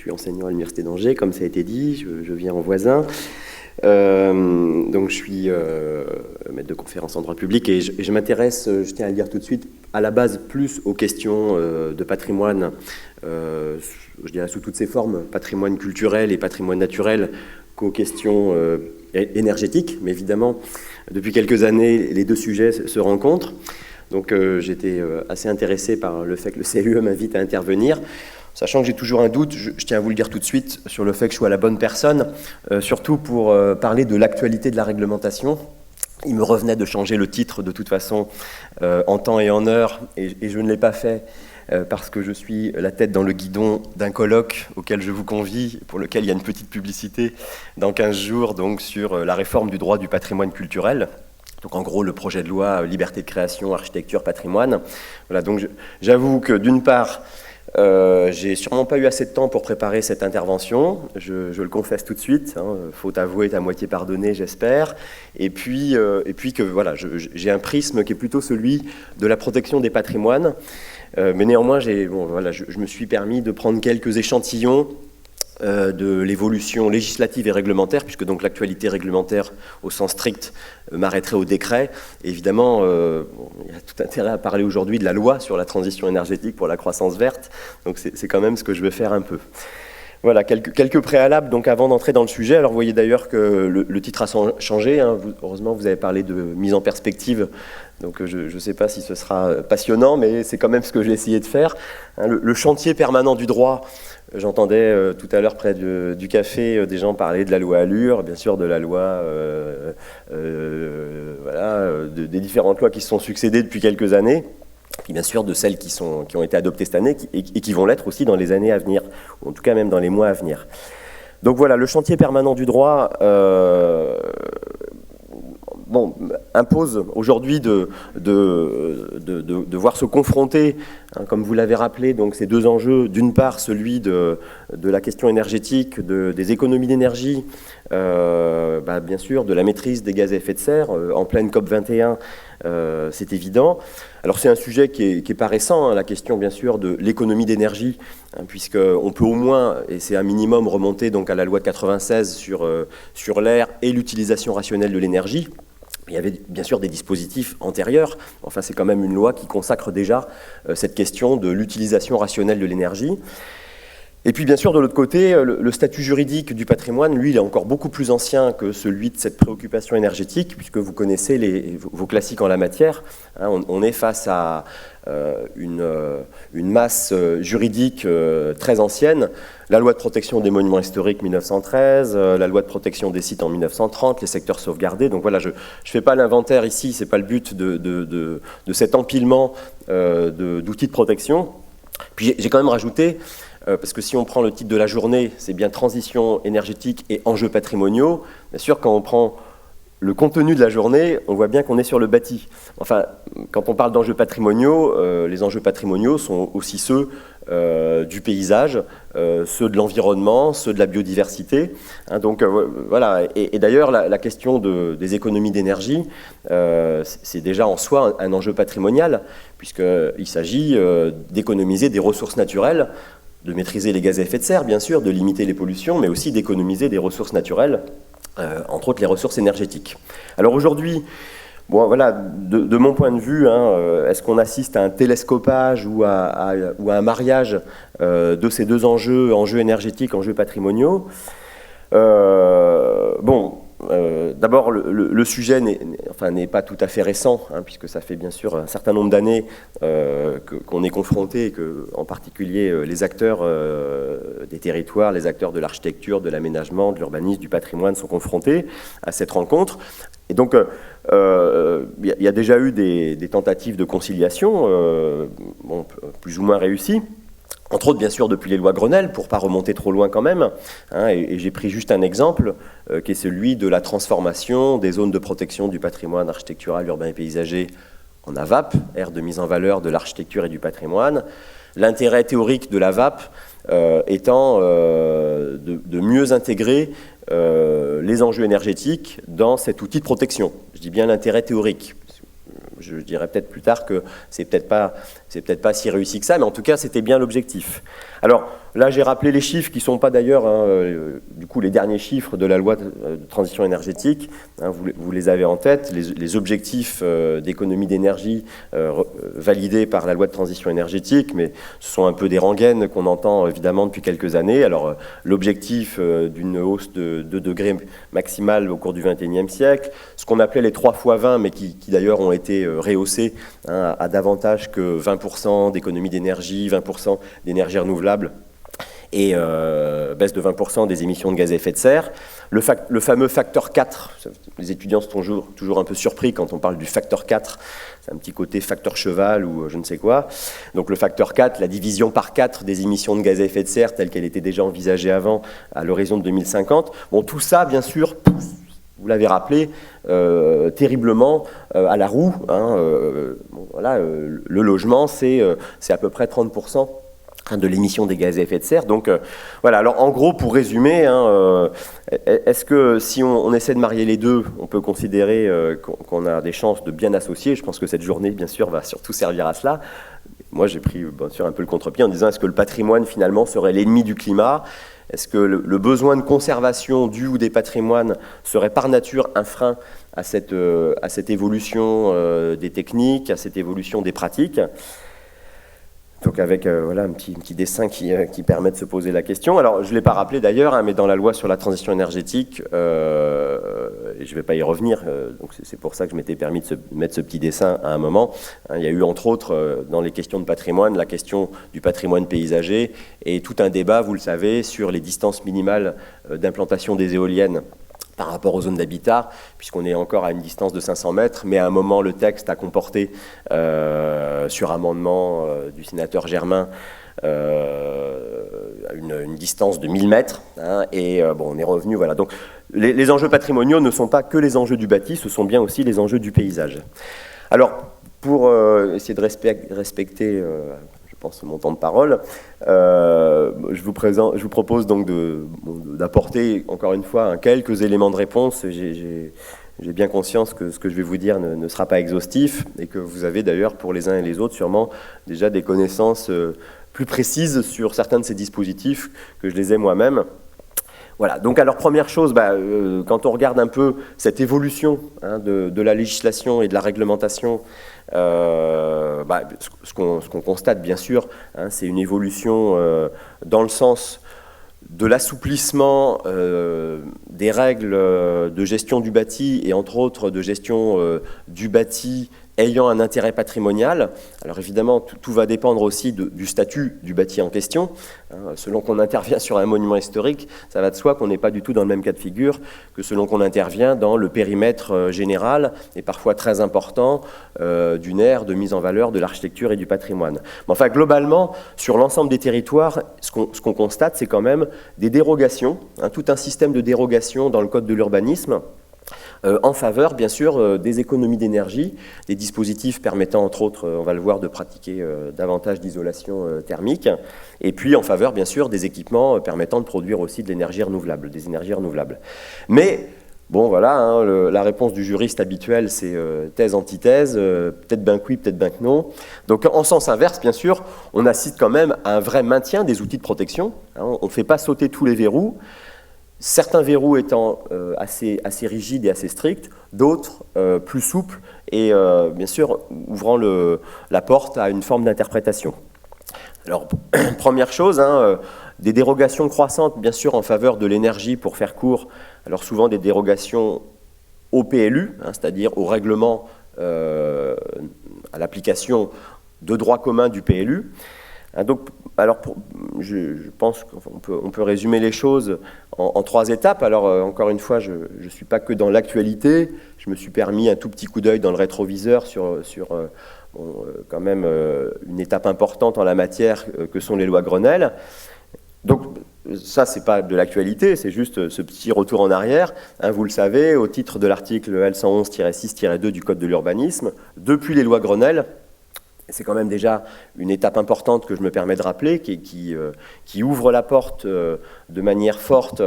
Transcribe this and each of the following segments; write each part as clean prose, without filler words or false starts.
suis enseignant à l'Université d'Angers, comme ça a été dit, je viens en voisin. Donc je suis maître de conférence en droit public et je m'intéresse, je tiens à le dire tout de suite, à la base plus aux questions de patrimoine, je dirais sous toutes ses formes, patrimoine culturel et patrimoine naturel, qu'aux questions énergétiques. Mais évidemment, depuis quelques années, les deux sujets se rencontrent. Donc j'étais assez intéressé par le fait que le CUE m'invite à intervenir. Sachant que j'ai toujours un doute, je tiens à vous le dire tout de suite, sur le fait que je sois la bonne personne, surtout pour parler de l'actualité de la réglementation. Il me revenait de changer le titre de toute façon en temps et en heure, et je ne l'ai pas fait parce que je suis la tête dans le guidon d'un colloque auquel je vous convie, pour lequel il y a une petite publicité dans 15 jours donc, sur la réforme du droit du patrimoine culturel. Donc en gros, le projet de loi liberté de création, architecture, patrimoine. Voilà, donc j'avoue que d'une part, j'ai sûrement pas eu assez de temps pour préparer cette intervention, je le confesse tout de suite, hein, faute avouée est à moitié pardonnée, j'espère. Et puis que voilà, j'ai un prisme qui est plutôt celui de la protection des patrimoines, mais néanmoins, je me suis permis de prendre quelques échantillons de l'évolution législative et réglementaire, puisque donc l'actualité réglementaire au sens strict m'arrêterait au décret. Et évidemment, il y a tout intérêt à parler aujourd'hui de la loi sur la transition énergétique pour la croissance verte, donc c'est quand même ce que je veux faire un peu. Voilà, quelques préalables donc avant d'entrer dans le sujet. Alors vous voyez d'ailleurs que le titre a changé, hein. Heureusement vous avez parlé de mise en perspective, donc je ne sais pas si ce sera passionnant, mais c'est quand même ce que j'ai essayé de faire. Hein, le chantier permanent du droit. J'entendais tout à l'heure près du café des gens parler de la loi Allure, bien sûr de la loi, des différentes lois qui se sont succédées depuis quelques années, puis bien sûr de celles qui ont été adoptées cette année et qui vont l'être aussi dans les années à venir, ou en tout cas même dans les mois à venir. Donc voilà, le chantier permanent du droit impose aujourd'hui de voir se confronter, hein, comme vous l'avez rappelé, donc ces deux enjeux, d'une part celui de la question énergétique, des économies d'énergie, bien sûr de la maîtrise des gaz à effet de serre, en pleine COP21, c'est évident. Alors c'est un sujet qui est pas récent, hein, la question bien sûr de l'économie d'énergie, hein, puisqu'on peut au moins, et c'est un minimum, remonter donc à la loi de 96 sur l'air et l'utilisation rationnelle de l'énergie. Il y avait bien sûr des dispositifs antérieurs, enfin c'est quand même une loi qui consacre déjà cette question de l'utilisation rationnelle de l'énergie. Et puis bien sûr de l'autre côté, le statut juridique du patrimoine, lui, il est encore beaucoup plus ancien que celui de cette préoccupation énergétique, puisque vous connaissez vos classiques en la matière. Hein, on est face à une masse juridique très ancienne. La loi de protection des monuments historiques 1913, la loi de protection des sites en 1930, les secteurs sauvegardés. Donc voilà, je ne fais pas l'inventaire ici, ce n'est pas le but de cet empilement d'outils de protection. Puis j'ai quand même rajouté, parce que si on prend le titre de la journée, c'est bien transition énergétique et enjeux patrimoniaux. Bien sûr, quand on prend le contenu de la journée, on voit bien qu'on est sur le bâti. Enfin, quand on parle d'enjeux patrimoniaux, les enjeux patrimoniaux sont aussi ceux du paysage, ceux de l'environnement, ceux de la biodiversité. Hein, donc voilà. Et d'ailleurs, la question des économies d'énergie, c'est déjà en soi un enjeu patrimonial, puisqu'il s'agit d'économiser des ressources naturelles, de maîtriser les gaz à effet de serre, bien sûr, de limiter les pollutions, mais aussi d'économiser des ressources naturelles, entre autres les ressources énergétiques. Alors aujourd'hui, bon, voilà, de mon point de vue, hein, est-ce qu'on assiste à un télescopage ou à un mariage de ces deux enjeux, enjeux énergétiques, enjeux patrimoniaux? D'abord, le sujet n'est pas tout à fait récent, hein, puisque ça fait bien sûr un certain nombre d'années qu'on est confronté, et que, en particulier les acteurs des territoires, les acteurs de l'architecture, de l'aménagement, de l'urbanisme, du patrimoine sont confrontés à cette rencontre. Et donc, il y a déjà eu des tentatives de conciliation, plus ou moins réussies. Entre autres, bien sûr, depuis les lois Grenelle, pour ne pas remonter trop loin quand même. Hein, et j'ai pris juste un exemple, qui est celui de la transformation des zones de protection du patrimoine architectural, urbain et paysager en AVAP, aire de mise en valeur de l'architecture et du patrimoine. L'intérêt théorique de la VAP étant de mieux intégrer les enjeux énergétiques dans cet outil de protection. Je dis bien l'intérêt théorique. je dirais peut-être plus tard que c'est peut-être pas si réussi que ça, mais en tout cas, c'était bien l'objectif. Alors, là, j'ai rappelé les chiffres qui ne sont pas d'ailleurs, du coup, les derniers chiffres de la loi de transition énergétique. Vous les avez en tête, les objectifs d'économie d'énergie validés par la loi de transition énergétique, mais ce sont un peu des rengaines qu'on entend évidemment depuis quelques années. Alors, l'objectif d'une hausse de 2 degrés maximale au cours du XXIe siècle, ce qu'on appelait les 3 x 20, mais qui d'ailleurs ont été rehaussés à davantage que 20% d'économie d'énergie, 20% d'énergie renouvelable, et baisse de 20% des émissions de gaz à effet de serre. Le fameux facteur 4, les étudiants sont toujours un peu surpris quand on parle du facteur 4, c'est un petit côté facteur cheval ou je ne sais quoi. Donc le facteur 4, la division par 4 des émissions de gaz à effet de serre telle qu'elle était déjà envisagée avant à l'horizon de 2050. Bon, tout ça, bien sûr, vous l'avez rappelé, terriblement à la roue. Voilà, le logement, c'est à peu près 30% de l'émission des gaz à effet de serre. Donc voilà, alors en gros, pour résumer, est-ce que si on essaie de marier les deux, on peut considérer qu'on a des chances de bien associer? Je pense que cette journée, bien sûr, va surtout servir à cela. Moi, j'ai pris bien sûr un peu le contre-pied en disant est-ce que le patrimoine, finalement, serait l'ennemi du climat? Est-ce que le besoin de conservation du ou des patrimoines serait par nature un frein à cette évolution des techniques, à cette évolution des pratiques? Donc avec voilà, un petit dessin qui permet de se poser la question. Alors je ne l'ai pas rappelé d'ailleurs, mais dans la loi sur la transition énergétique, et je ne vais pas y revenir, donc c'est pour ça que je m'étais permis de mettre ce petit dessin à un moment. Il y a eu entre autres dans les questions de patrimoine, la question du patrimoine paysager et tout un débat, vous le savez, sur les distances minimales d'implantation des éoliennes par rapport aux zones d'habitat, puisqu'on est encore à une distance de 500 mètres, mais à un moment, le texte a comporté, sur amendement du sénateur Germain, une distance de 1000 mètres, et bon, on est revenu, voilà. Donc, les enjeux patrimoniaux ne sont pas que les enjeux du bâti, ce sont bien aussi les enjeux du paysage. Alors, pour essayer de respecter je pense, mon temps de parole. Je vous propose donc d'apporter, encore une fois, quelques éléments de réponse. J'ai bien conscience que ce que je vais vous dire ne sera pas exhaustif et que vous avez d'ailleurs, pour les uns et les autres, sûrement déjà des connaissances plus précises sur certains de ces dispositifs que je les ai moi-même. Voilà, donc alors première chose, quand on regarde un peu cette évolution de la législation et de la réglementation, ce qu'on constate bien sûr, c'est une évolution dans le sens de l'assouplissement des règles de gestion du bâti et entre autres de gestion du bâti ayant un intérêt patrimonial. Alors évidemment, tout va dépendre aussi du statut du bâti en question. Selon qu'on intervient sur un monument historique, ça va de soi qu'on n'est pas du tout dans le même cas de figure que selon qu'on intervient dans le périmètre général et parfois très important d'une aire de mise en valeur de l'architecture et du patrimoine. Mais enfin, globalement, sur l'ensemble des territoires, ce qu'on constate, c'est quand même des dérogations, tout un système de dérogations dans le code de l'urbanisme, en faveur, bien sûr, des économies d'énergie, des dispositifs permettant, entre autres, on va le voir, de pratiquer davantage d'isolation thermique, et puis en faveur, bien sûr, des équipements permettant de produire aussi de l'énergie renouvelable, des énergies renouvelables. Mais, bon, voilà, la réponse du juriste habituel, c'est thèse, antithèse, peut-être ben que oui, peut-être ben que non. Donc, en sens inverse, bien sûr, on assiste quand même à un vrai maintien des outils de protection. On ne fait pas sauter tous les verrous. Certains verrous étant assez rigides et assez stricts, d'autres plus souples et bien sûr ouvrant la porte à une forme d'interprétation. Alors, première chose, des dérogations croissantes bien sûr en faveur de l'énergie pour faire court, alors souvent des dérogations au PLU, c'est-à-dire au règlement, à l'application de droit commun du PLU. Donc, alors, je pense qu'on peut résumer les choses en 3 étapes. Alors, encore une fois, je ne suis pas que dans l'actualité. Je me suis permis un tout petit coup d'œil dans le rétroviseur sur quand même une étape importante en la matière que sont les lois Grenelle. Donc, ça, ce n'est pas de l'actualité, c'est juste ce petit retour en arrière. Vous le savez, au titre de l'article L111-6-2 du Code de l'urbanisme, depuis les lois Grenelle, c'est quand même déjà une étape importante que je me permets de rappeler, qui ouvre la porte de manière forte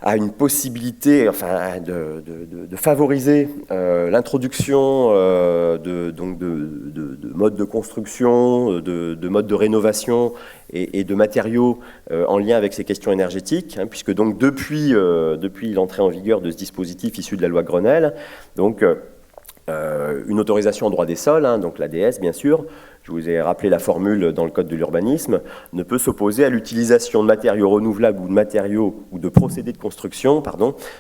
à une possibilité, enfin, de favoriser l'introduction de modes de construction, de modes de rénovation et de matériaux en lien avec ces questions énergétiques, hein, puisque donc depuis l'entrée en vigueur de ce dispositif issu de la loi Grenelle, donc une autorisation en droit des sols, hein, donc l'ADS bien sûr, je vous ai rappelé la formule dans le code de l'urbanisme, ne peut s'opposer à l'utilisation de matériaux renouvelables ou de matériaux ou de procédés de construction,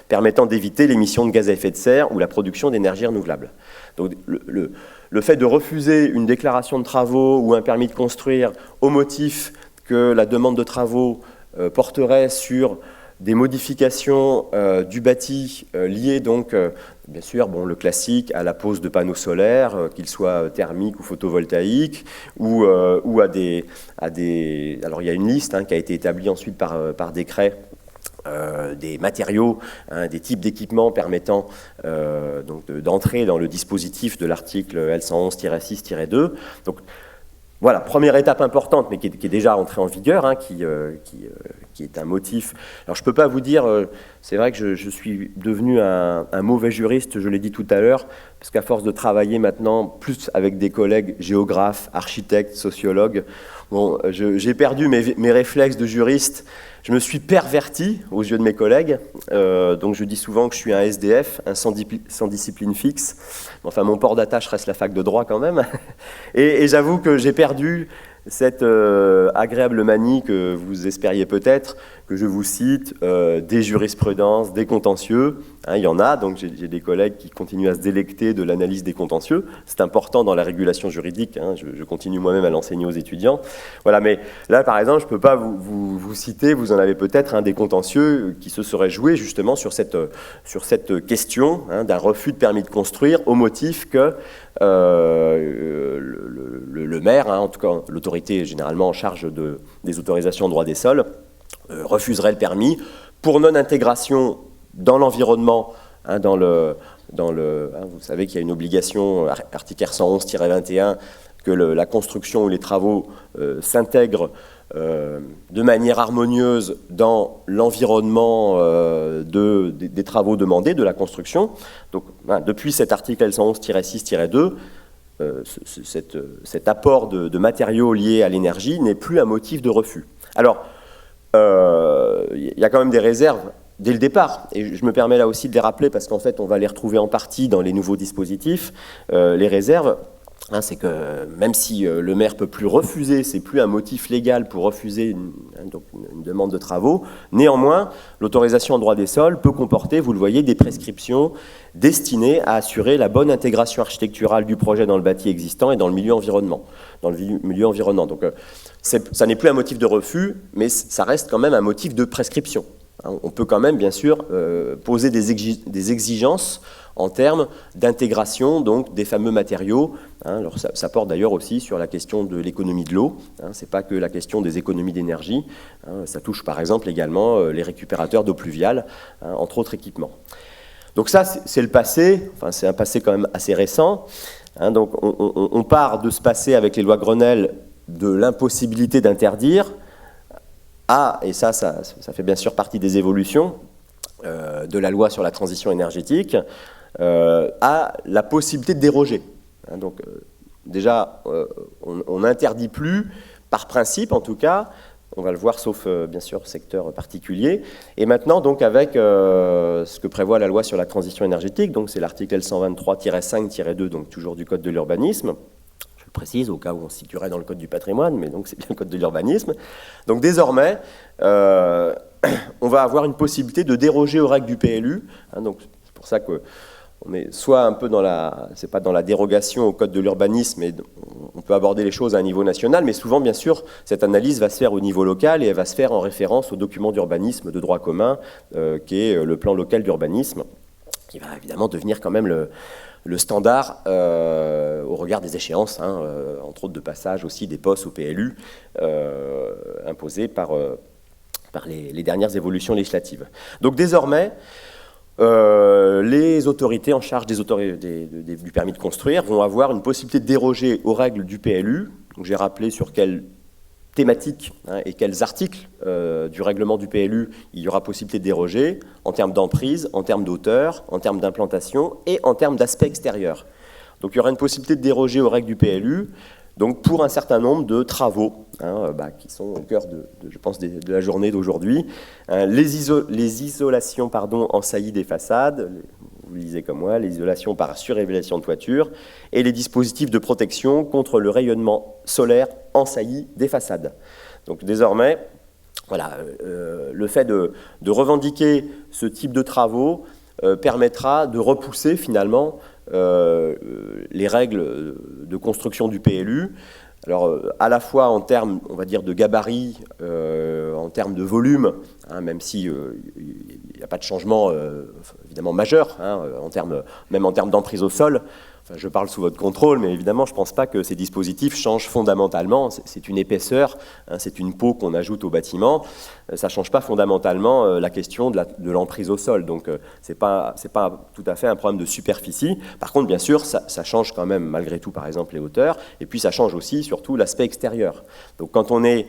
permettant d'éviter l'émission de gaz à effet de serre ou la production d'énergie renouvelable. Donc le fait de refuser une déclaration de travaux ou un permis de construire au motif que la demande de travaux porterait sur des modifications du bâti liées donc, bien sûr, bon, le classique à la pose de panneaux solaires, qu'ils soient thermiques ou photovoltaïques, ou à des... Alors il y a une liste, hein, qui a été établie ensuite par décret, des matériaux, hein, des types d'équipements permettant d'entrer dans le dispositif de l'article L111-6-2. Donc voilà, première étape importante, mais qui est déjà entrée en vigueur, hein, qui est un motif. Alors je ne peux pas vous dire, c'est vrai que je suis devenu un mauvais juriste, je l'ai dit tout à l'heure, parce qu'à force de travailler maintenant plus avec des collègues géographes, architectes, sociologues, bon, j'ai perdu mes réflexes de juriste. Je me suis perverti aux yeux de mes collègues, donc je dis souvent que je suis un SDF, un sans discipline fixe. Enfin, mon port d'attache reste la fac de droit quand même. Et j'avoue que j'ai perdu cette agréable manie que vous espériez peut-être, que je vous cite, des jurisprudences, des contentieux. Hein, il y en a, donc j'ai des collègues qui continuent à se délecter de l'analyse des contentieux. C'est important dans la régulation juridique, hein, je continue moi-même à l'enseigner aux étudiants. Voilà, mais là, par exemple, je ne peux pas vous citer, vous en avez peut-être, hein, des contentieux qui se seraient joués justement sur cette question, hein, d'un refus de permis de construire au motif que le maire, hein, en tout cas l'autorité généralement en charge des autorisations en droit des sols, refuserait le permis pour non-intégration dans l'environnement, hein, hein, vous savez qu'il y a une obligation, article R111-21, que la construction ou les travaux s'intègrent de manière harmonieuse dans l'environnement des travaux demandés, de la construction. Donc, hein, depuis cet article L111-6-2, cet apport de matériaux liés à l'énergie n'est plus un motif de refus. Alors, il y a quand même des réserves dès le départ, et je me permets là aussi de les rappeler parce qu'en fait on va les retrouver en partie dans les nouveaux dispositifs. Les réserves, hein, c'est que même si le maire ne peut plus refuser, c'est plus un motif légal pour refuser une demande de travaux, néanmoins l'autorisation en droit des sols peut comporter, vous le voyez, des prescriptions destinées à assurer la bonne intégration architecturale du projet dans le bâti existant et dans le milieu environnant. Donc ça n'est plus un motif de refus, mais ça reste quand même un motif de prescription. On peut quand même, bien sûr, poser des exigences en termes d'intégration donc, des fameux matériaux. Hein, alors ça porte d'ailleurs aussi sur la question de l'économie de l'eau. Hein, ce n'est pas que la question des économies d'énergie. Hein, ça touche par exemple également les récupérateurs d'eau pluviale, hein, entre autres équipements. Donc ça, c'est le passé. Enfin, c'est un passé quand même assez récent. Hein, donc on part de ce passé avec les lois Grenelle de l'impossibilité d'interdire et ça fait bien sûr partie des évolutions de la loi sur la transition énergétique, à la possibilité de déroger. Hein, donc déjà, on n'interdit plus, par principe en tout cas, on va le voir sauf bien sûr secteur particulier, et maintenant donc avec ce que prévoit la loi sur la transition énergétique, donc c'est l'article L123-5-2, donc toujours du Code de l'urbanisme, précise, au cas où on se situerait dans le Code du patrimoine, mais donc c'est bien le Code de l'urbanisme. Donc désormais, on va avoir une possibilité de déroger aux règles du PLU. Hein, donc c'est pour ça qu'on est soit un peu c'est pas dans la dérogation au Code de l'urbanisme, mais on peut aborder les choses à un niveau national, mais souvent, bien sûr, cette analyse va se faire au niveau local et elle va se faire en référence au document d'urbanisme de droit commun, qui est le plan local d'urbanisme, qui va évidemment devenir quand même le standard au regard des échéances, hein, entre autres de passage aussi des POS au PLU imposés par les dernières évolutions législatives. Donc désormais, les autorités en charge du permis de construire vont avoir une possibilité de déroger aux règles du PLU. J'ai rappelé sur quels thématiques et quels articles du règlement du PLU il y aura possibilité de déroger en termes d'emprise, en termes d'auteur, en termes d'implantation et en termes d'aspect extérieur. Donc il y aura une possibilité de déroger aux règles du PLU donc pour un certain nombre de travaux qui sont au cœur je pense, de la journée d'aujourd'hui. Les isolations en saillie des façades, vous le lisez comme moi, les isolations par surélévation de toiture et les dispositifs de protection contre le rayonnement solaire en saillie des façades. Donc désormais, voilà, le fait de revendiquer ce type de travaux permettra de repousser finalement les règles de construction du PLU. Alors, à la fois en termes, on va dire, de gabarit, en termes de volume, même si il n'y a pas de changement évidemment majeur, même en termes d'emprise au sol. Enfin, je parle sous votre contrôle, mais évidemment, je ne pense pas que ces dispositifs changent fondamentalement. C'est une épaisseur, c'est une peau qu'on ajoute au bâtiment. Ça ne change pas fondamentalement la question de l'emprise au sol. Donc, ce n'est pas tout à fait un problème de superficie. Par contre, bien sûr, ça change quand même, malgré tout, par exemple, les hauteurs. Et puis, ça change aussi, surtout, l'aspect extérieur. Donc, quand on est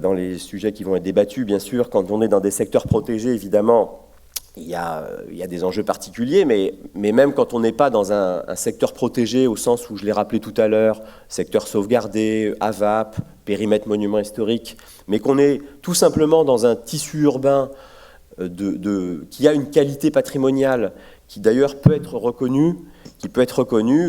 dans les sujets qui vont être débattus, bien sûr, quand on est dans des secteurs protégés, évidemment, il y a des enjeux particuliers, mais même quand on n'est pas dans un secteur protégé, au sens où je l'ai rappelé tout à l'heure, secteur sauvegardé, AVAP, périmètre monument historique, mais qu'on est tout simplement dans un tissu urbain qui a une qualité patrimoniale, qui d'ailleurs peut être reconnue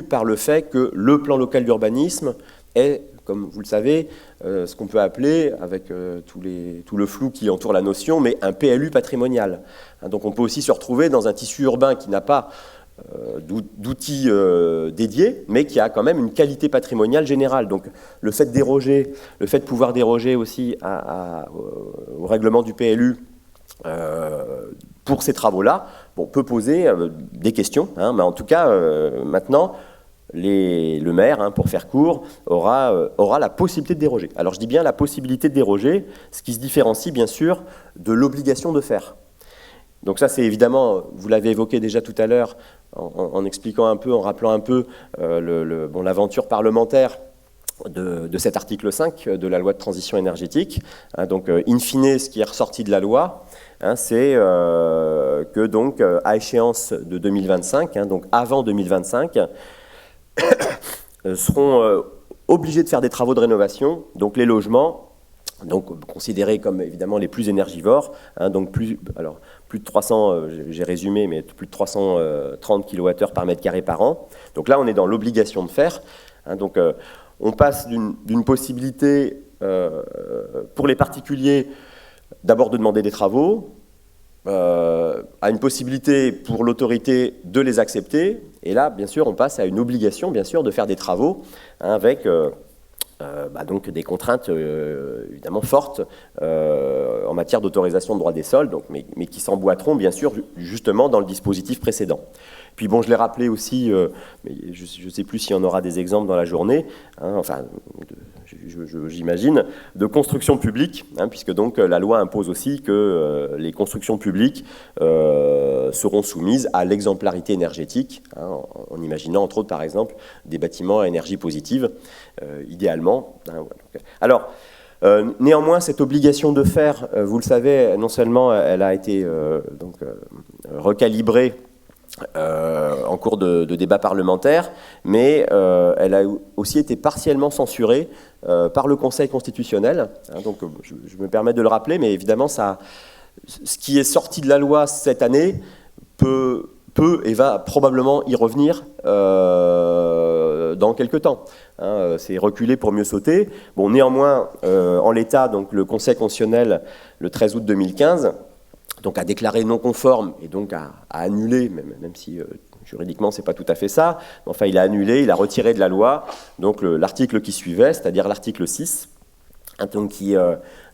par le fait que le plan local d'urbanisme est, comme vous le savez, ce qu'on peut appeler, avec tout le flou qui entoure la notion, mais un PLU patrimonial. Donc on peut aussi se retrouver dans un tissu urbain qui n'a pas d'outils dédiés, mais qui a quand même une qualité patrimoniale générale. Donc le fait de pouvoir déroger aussi au règlement du PLU pour ces travaux-là, peut poser des questions, mais en tout cas, maintenant, le maire, pour faire court, aura la possibilité de déroger. Alors je dis bien la possibilité de déroger, ce qui se différencie bien sûr de l'obligation de faire. Donc ça c'est évidemment, vous l'avez évoqué déjà tout à l'heure, en expliquant un peu, en rappelant un peu l'aventure parlementaire de cet article 5 de la loi de transition énergétique. Donc in fine, ce qui est ressorti de la loi, c'est que donc à échéance de 2025, donc avant 2025, seront obligés de faire des travaux de rénovation, donc les logements, donc considérés comme évidemment les plus énergivores, donc plus de 300, j'ai résumé, mais plus de 330 kWh par mètre carré par an. Donc là, on est dans l'obligation de faire. Donc on passe d'une possibilité pour les particuliers d'abord de demander des travaux, à une possibilité pour l'autorité de les accepter, et là, bien sûr, on passe à une obligation, bien sûr, de faire des travaux avec donc des contraintes évidemment fortes en matière d'autorisation de droit des sols, donc, mais qui s'emboîteront, bien sûr, justement dans le dispositif précédent. Puis bon, je l'ai rappelé aussi, mais je ne sais plus s'il y en aura des exemples dans la journée, j'imagine, de construction publique, puisque donc la loi impose aussi que les constructions publiques seront soumises à l'exemplarité énergétique, en imaginant entre autres par exemple des bâtiments à énergie positive, idéalement. Alors, néanmoins, cette obligation de faire, vous le savez, non seulement elle a été recalibrée en cours de débat parlementaire, mais elle a aussi été partiellement censurée par le Conseil constitutionnel. Donc je me permets de le rappeler, mais évidemment, ce qui est sorti de la loi cette année peut et va probablement y revenir dans quelques temps. C'est reculer pour mieux sauter. Bon, néanmoins, en l'état, donc le Conseil constitutionnel, le 13 août 2015, donc a déclaré non conforme et donc a annulé, même si juridiquement c'est pas tout à fait ça, mais enfin il a annulé, il a retiré de la loi donc l'article qui suivait, c'est-à-dire l'article 6, donc qui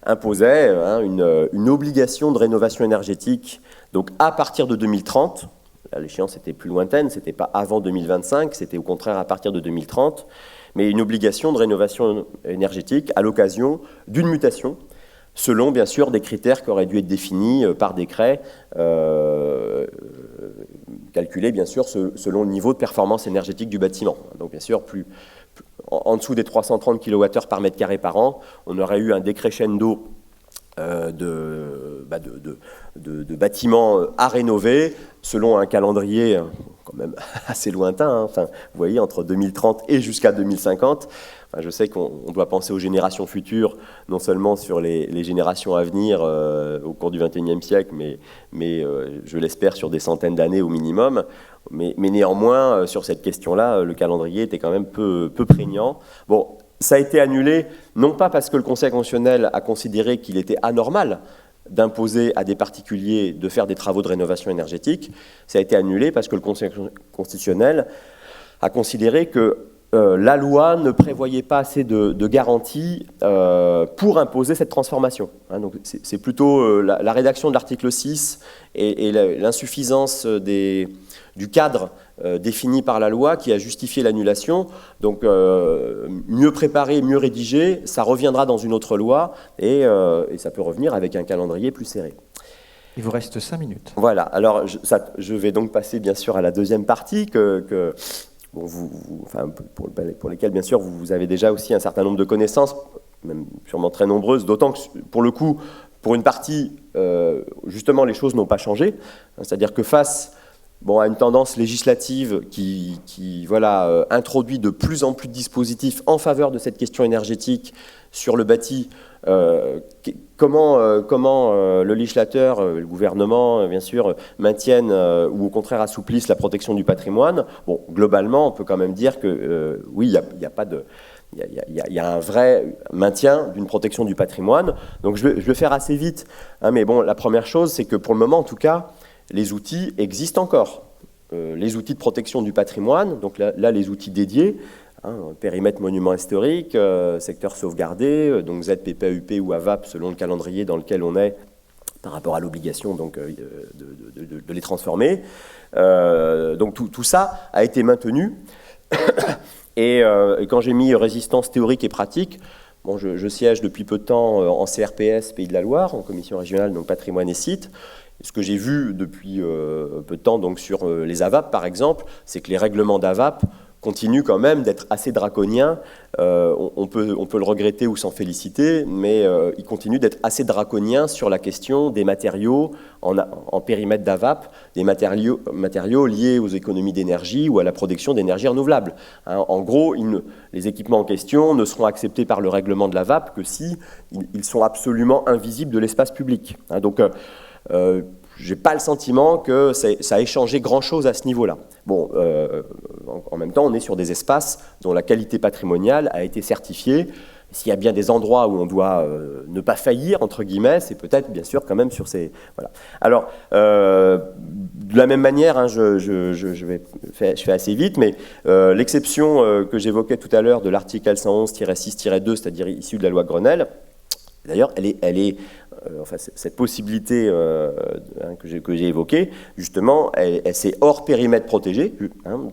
imposait une obligation de rénovation énergétique donc à partir de 2030. Là, l'échéance était plus lointaine, c'était pas avant 2025, c'était au contraire à partir de 2030, mais une obligation de rénovation énergétique à l'occasion d'une mutation, selon, bien sûr, des critères qui auraient dû être définis par décret, calculés, bien sûr, selon le niveau de performance énergétique du bâtiment. Donc, bien sûr, plus en dessous des 330 kWh par mètre carré par an, on aurait eu un décrescendo de bâtiments à rénover selon un calendrier quand même assez lointain, hein. Enfin, vous voyez, entre 2030 et jusqu'à 2050. Enfin, je sais qu'on doit penser aux générations futures, non seulement sur les générations à venir au cours du XXIe siècle, mais je l'espère sur des centaines d'années au minimum. Mais néanmoins, sur cette question-là, le calendrier était quand même peu prégnant. Bon, ça a été annulé, non pas parce que le Conseil constitutionnel a considéré qu'il était anormal d'imposer à des particuliers de faire des travaux de rénovation énergétique, ça a été annulé parce que le Conseil constitutionnel a considéré que la loi ne prévoyait pas assez de garanties pour imposer cette transformation. Hein, donc c'est plutôt la rédaction de l'article 6 et l'insuffisance du cadre défini par la loi qui a justifié l'annulation. Donc mieux préparé, mieux rédigé, ça reviendra dans une autre loi et ça peut revenir avec un calendrier plus serré. Il vous reste 5 minutes. Voilà, alors je vais donc passer bien sûr à la deuxième partie bon, enfin, pour lesquelles bien sûr vous avez déjà aussi un certain nombre de connaissances, même sûrement très nombreuses, d'autant que pour le coup, pour une partie, justement les choses n'ont pas changé, c'est-à-dire que face à une tendance législative qui voilà, introduit de plus en plus de dispositifs en faveur de cette question énergétique sur le bâti, comment le législateur, le gouvernement, bien sûr, maintiennent ou au contraire assouplissent la protection du patrimoine. Bon, globalement, on peut quand même dire que oui, il y a un vrai maintien d'une protection du patrimoine. Donc je vais faire assez vite, hein, mais bon, la première chose, c'est que pour le moment, en tout cas, les outils existent encore. Les outils de protection du patrimoine, donc là les outils dédiés, hein, périmètre monument historique, secteur sauvegardé, donc ZPPAUP ou AVAP selon le calendrier dans lequel on est par rapport à l'obligation donc, de les transformer. Donc tout ça a été maintenu. Et quand j'ai mis résistance théorique et pratique, bon, je siège depuis peu de temps en CRPS Pays de la Loire, en commission régionale donc patrimoine et sites. Ce que j'ai vu depuis peu de temps donc, sur les AVAP, par exemple, c'est que les règlements d'AVAP continuent quand même d'être assez draconiens. On peut le regretter ou s'en féliciter, mais ils continuent d'être assez draconiens sur la question des matériaux en périmètre d'AVAP, des matériaux liés aux économies d'énergie ou à la production d'énergie renouvelable. Hein, en gros, les équipements en question ne seront acceptés par le règlement de l'AVAP que si ils sont absolument invisibles de l'espace public. Hein, donc, je n'ai pas le sentiment que ça ait changé grand-chose à ce niveau-là. Bon, en même temps, on est sur des espaces dont la qualité patrimoniale a été certifiée. S'il y a bien des endroits où on doit ne pas faillir, entre guillemets, c'est peut-être, bien sûr, quand même sur ces... Voilà. Alors, de la même manière, hein, je fais assez vite, mais l'exception que j'évoquais tout à l'heure de l'article L111-6-2, c'est-à-dire issu de la loi Grenelle, d'ailleurs, elle est enfin, cette possibilité que j'ai évoquée, justement, c'est hors périmètre protégé. Hein,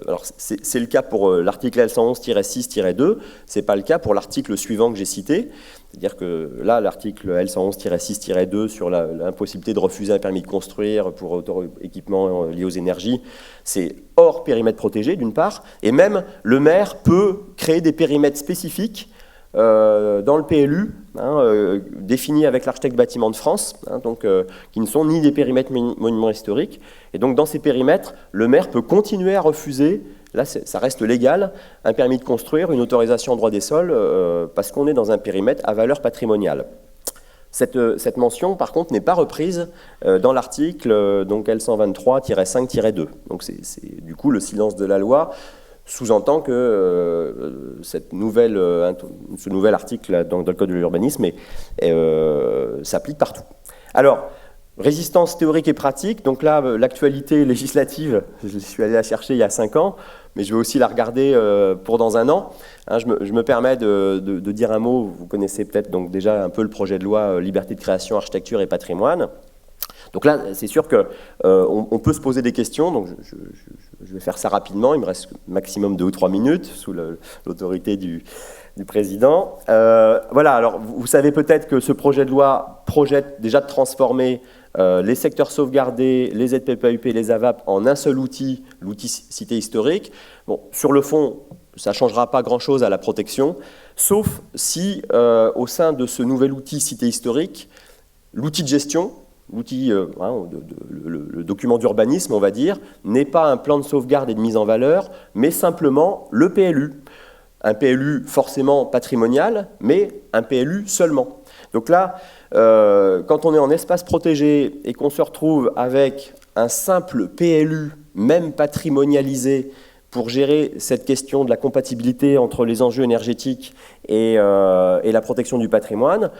alors, c'est le cas pour l'article L111-6-2, ce n'est pas le cas pour l'article suivant que j'ai cité. C'est-à-dire que là, l'article L111-6-2 sur l'impossibilité de refuser un permis de construire pour équipements liés aux énergies, c'est hors périmètre protégé, d'une part, et même le maire peut créer des périmètres spécifiques dans le PLU, hein, définis avec l'architecte bâtiment de France, hein, donc, qui ne sont ni des périmètres monuments historiques. Et donc dans ces périmètres, le maire peut continuer à refuser, là ça reste légal, un permis de construire, une autorisation en droit des sols, parce qu'on est dans un périmètre à valeur patrimoniale. Cette mention, par contre, n'est pas reprise dans l'article donc L123-5-2. Donc c'est du coup le silence de la loi sous-entend que ce nouvel article dans le Code de l'urbanisme s'applique partout. Alors, résistance théorique et pratique, donc là, l'actualité législative, je suis allé la chercher il y a 5 ans, mais je vais aussi la regarder pour dans un an. Hein, je me permets de dire un mot, vous connaissez peut-être donc déjà un peu le projet de loi Liberté de création, architecture et patrimoine. Donc là, c'est sûr qu'on peut se poser des questions, donc je vais faire ça rapidement, il me reste maximum 2 ou 3 minutes sous l'autorité du président. Voilà, alors vous savez peut-être que ce projet de loi projette déjà de transformer les secteurs sauvegardés, les ZPPAUP et les AVAP en un seul outil, l'outil cité historique. Bon, sur le fond, ça ne changera pas grand-chose à la protection, sauf si, au sein de ce nouvel outil cité historique, l'outil de gestion, le document d'urbanisme, on va dire, n'est pas un plan de sauvegarde et de mise en valeur, mais simplement le PLU. Un PLU forcément patrimonial, mais un PLU seulement. Donc là, quand on est en espace protégé et qu'on se retrouve avec un simple PLU, même patrimonialisé, pour gérer cette question de la compatibilité entre les enjeux énergétiques et la protection du patrimoine,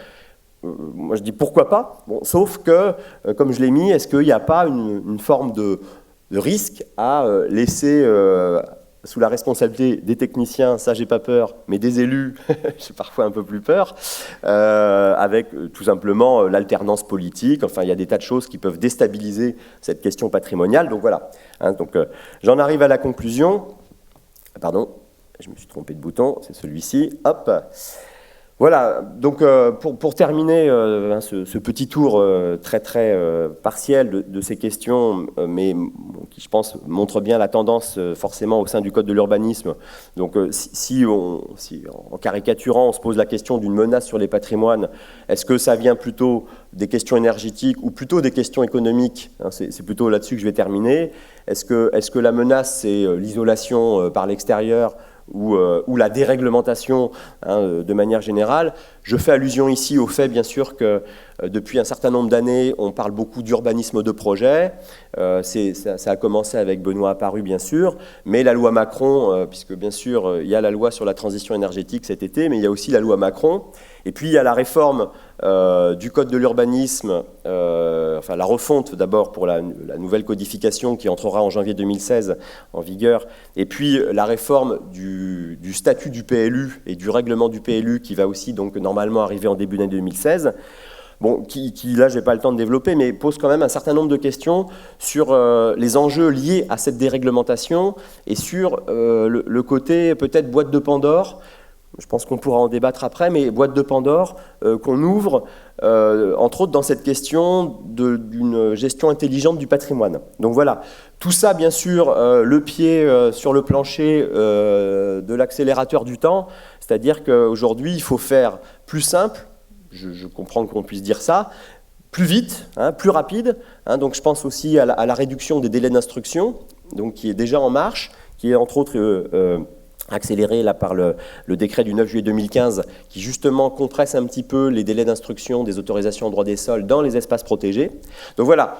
moi je dis pourquoi pas, bon, sauf que, comme je l'ai mis, est-ce qu'il n'y a pas une forme de risque à laisser sous la responsabilité des techniciens, ça j'ai pas peur, mais des élus, j'ai parfois un peu plus peur, avec tout simplement l'alternance politique, enfin il y a des tas de choses qui peuvent déstabiliser cette question patrimoniale, donc voilà. Donc j'en arrive à la conclusion, pardon, je me suis trompé de bouton, c'est celui-ci, hop. Voilà, donc pour terminer ce petit tour très partiel de ces questions, mais qui je pense montre bien la tendance forcément au sein du Code de l'urbanisme. Donc si en caricaturant on se pose la question d'une menace sur les patrimoines, est-ce que ça vient plutôt des questions énergétiques ou plutôt des questions économiques, hein, c'est plutôt là-dessus que je vais terminer. Est-ce que la menace c'est l'isolation par l'extérieur ou la déréglementation, hein, de manière générale. Je fais allusion ici au fait, bien sûr, que depuis un certain nombre d'années, on parle beaucoup d'urbanisme de projet. Ça a commencé avec Benoît Apparu, bien sûr, mais la loi Macron, puisque bien sûr, il y a la loi sur la transition énergétique cet été, mais il y a aussi la loi Macron. Et puis, il y a la réforme du Code de l'urbanisme, enfin la refonte d'abord pour la nouvelle codification qui entrera en janvier 2016 en vigueur, et puis la réforme du statut du PLU et du règlement du PLU qui va aussi donc normalement arriver en début d'année 2016. Bon, qui là, je n'ai pas le temps de développer, mais pose quand même un certain nombre de questions sur les enjeux liés à cette déréglementation et sur le côté peut-être boîte de Pandore. Je pense qu'on pourra en débattre après, mais boîte de Pandore qu'on ouvre, entre autres dans cette question d'une gestion intelligente du patrimoine. Donc voilà, tout ça, bien sûr, le pied sur le plancher de l'accélérateur du temps, c'est-à-dire qu'aujourd'hui, il faut faire plus simple, je comprends qu'on puisse dire ça, plus vite, hein, plus rapide. Hein, donc je pense aussi à la réduction des délais d'instruction, donc qui est déjà en marche, qui est entre autres accéléré là, par le décret du 9 juillet 2015 qui justement compresse un petit peu les délais d'instruction des autorisations en droit des sols dans les espaces protégés. Donc voilà.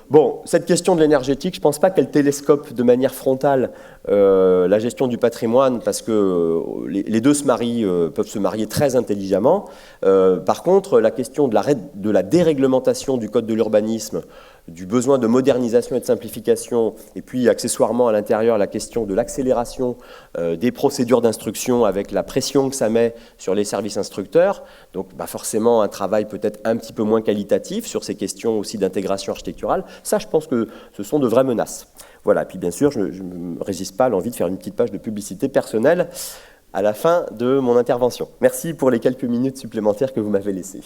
Bon, cette question de l'énergétique, je ne pense pas qu'elle télescope de manière frontale la gestion du patrimoine parce que les deux peuvent se marier très intelligemment. Par contre, la question de la déréglementation du Code de l'urbanisme, du besoin de modernisation et de simplification, et puis accessoirement à l'intérieur la question de l'accélération des procédures d'instruction avec la pression que ça met sur les services instructeurs, donc forcément un travail peut-être un petit peu moins qualitatif sur ces questions aussi d'intégration architecturale, ça je pense que ce sont de vraies menaces. Voilà, et puis bien sûr je ne me résiste pas à l'envie de faire une petite page de publicité personnelle à la fin de mon intervention. Merci pour les quelques minutes supplémentaires que vous m'avez laissées.